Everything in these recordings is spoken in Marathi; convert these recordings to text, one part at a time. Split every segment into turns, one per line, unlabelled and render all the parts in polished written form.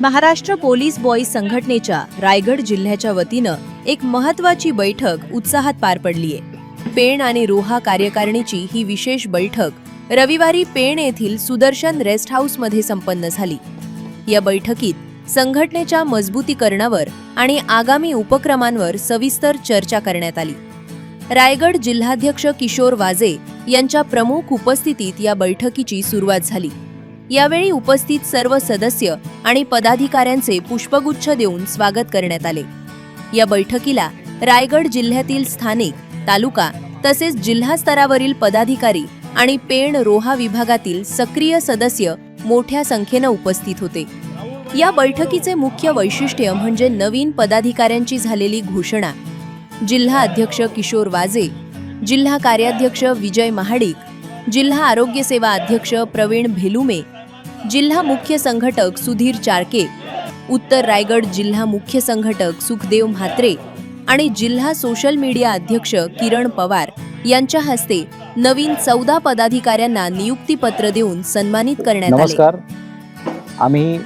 महाराष्ट्र पोलीस बॉईज संघटनेच्या रायगड जिल्ह्याच्या वतीनं एक महत्त्वाची बैठक उत्साहात पार पडलीय। पेण आणि रोहा कार्यकारिणीची ही विशेष बैठक रविवारी पेण येथील सुदर्शन रेस्ट हाऊस मध्ये संपन्न झाली। या बैठकीत संघटनेच्या मजबूतीकरणावर आणि आगामी उपक्रमांवर सविस्तर चर्चा करण्यात आली। रायगड जिल्हाध्यक्ष किशोर वाजे यांच्या प्रमुख उपस्थितीत या बैठकीची सुरुवात झाली। यावेळी उपस्थित सर्व सदस्य आणि पदाधिकाऱ्यांचे पुष्पगुच्छ देऊन स्वागत करण्यात आले। या बैठकीला रायगड जिल्ह्यातील स्थानिक, तालुका तसेच जिल्हा स्तरावरील पदाधिकारी आणि पेण रोहा विभागातील सक्रिय सदस्य मोठ्या संख्येने उपस्थित होते। या बैठकीचे मुख्य वैशिष्ट्य म्हणजे नवीन पदाधिकाऱ्यांची झालेली घोषणा। जिल्हा अध्यक्ष किशोर वाजे, जिल्हा कार्याध्यक्ष विजय महाडिक, जिल्हा आरोग्य सेवा अध्यक्ष प्रवीण भेलुमे, जिल्हा मुख्य संघटक सुधीर चारके, उत्तर रायगड जिल्हा मुख्य संघटक सुखदेव म्हात्रे आणि जिल्हा सोशल मीडिया अध्यक्ष किरण पवार यांच्या हस्ते नवीन 14 पदाधिकाऱ्यांना नियुक्तीपत्र देऊन सन्मानित करण्यात आले।
नमस्कार, आम्ही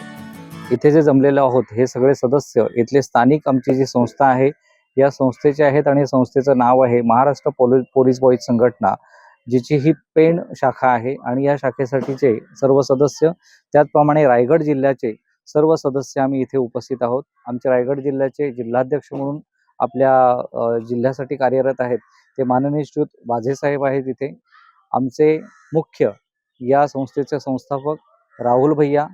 इथे जे जमलेलो आहोत हे सगळे सदस्य इथले स्थानिक आमची जी संस्था आहे या संस्थेचे आहेत आणि संस्थेचं नाव आहे महाराष्ट्र पोलीस बॉईज संघटना, जिची ही पेण शाखा आहे आणि या शाखेसाठीचे सर्व सदस्य त्याचप्रमाणे रायगड जिल्ह्याचे सर्व सदस्य आम्ही इथे उपस्थित आहोत। आमचे रायगड जिल्ह्याचे जिल्हाध्यक्ष म्हणून आपल्या जिल्ह्यासाठी कार्यरत आहेत ते माननीय श्रीयुत वाझे साहेब आहेत इथे। आमचे मुख्य या संस्थेचे संस्थापक राहुल भैया,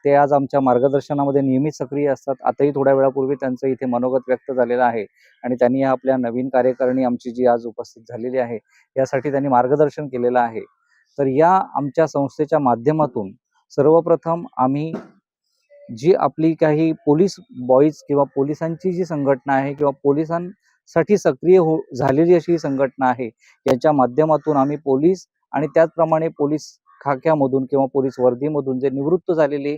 ते आज आमच्या मार्गदर्शनामध्ये नेहमी सक्रिय असतात। आताही थोड्या वेळापूर्वी त्यांचं इथे मनोगत व्यक्त झालेलं आहे आणि त्यांनी आपल्या नवीन कार्यकारिणी आमची जी आज उपस्थित झालेली आहे यासाठी त्यांनी मार्गदर्शन केलेलं आहे। तर या आमच्या संस्थेच्या माध्यमातून सर्वप्रथम आम्ही जी आपली काही पोलीस बॉईज किंवा पोलिसांची जी संघटना आहे किंवा पोलिसांसाठी सक्रिय झालेली अशी संघटना आहे, याच्या माध्यमातून आम्ही पोलीस आणि त्याचप्रमाणे पोलीस खाक्यामधून किंवा पोलीस वर्दीमधून जे निवृत्त झालेले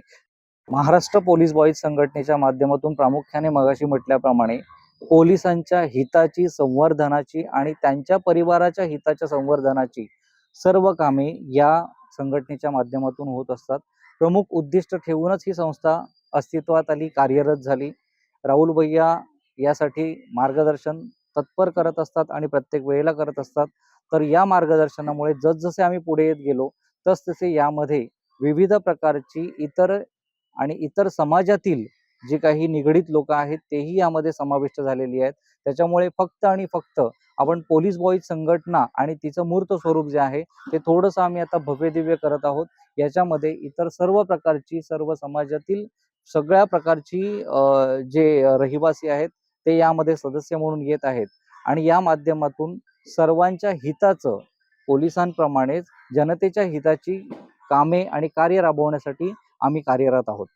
महाराष्ट्र पोलीस बॉईज संघटनेच्या माध्यमातून प्रामुख्याने मगाशी म्हटल्याप्रमाणे पोलिसांच्या हिताची, संवर्धनाची आणि त्यांच्या परिवाराच्या हिताच्या संवर्धनाची सर्व कामे या संघटनेच्या माध्यमातून होत असतात। प्रमुख उद्दिष्ट ठेवूनच ही संस्था अस्तित्वात आली, कार्यरत झाली। राहुल भैया यासाठी मार्गदर्शन तत्पर करत असतात आणि प्रत्येक वेळेला करत असतात। तर या मार्गदर्शनामुळे जसजसे आम्ही पुढे येत गेलो तसतसे यामध्ये विविध प्रकारची इतर समाजातील जे काही निगडीत लोक आहेत तेही यामध्ये समाविष्ट झालेली आहेत। त्याच्यामुळे फक्त आणि फक्त आपण पोलीस बॉईज संघटना आणि तिचं मूर्त स्वरूप जे आहे ते थोडंसं आम्ही आता भव्यदिव्य करत आहोत। याच्यामध्ये इतर सर्व प्रकारची, सर्व समाजातील सगळ्या प्रकारची जे रहिवासी आहेत ते यामध्ये सदस्य म्हणून येत आहेत आणि या माध्यमातून सर्वांच्या हिताचं, पोलिसांप्रमाणेच जनतेच्या हिताची कामे आणि कार्य राबवण्यासाठी आम्ही कार्यरत आहोत।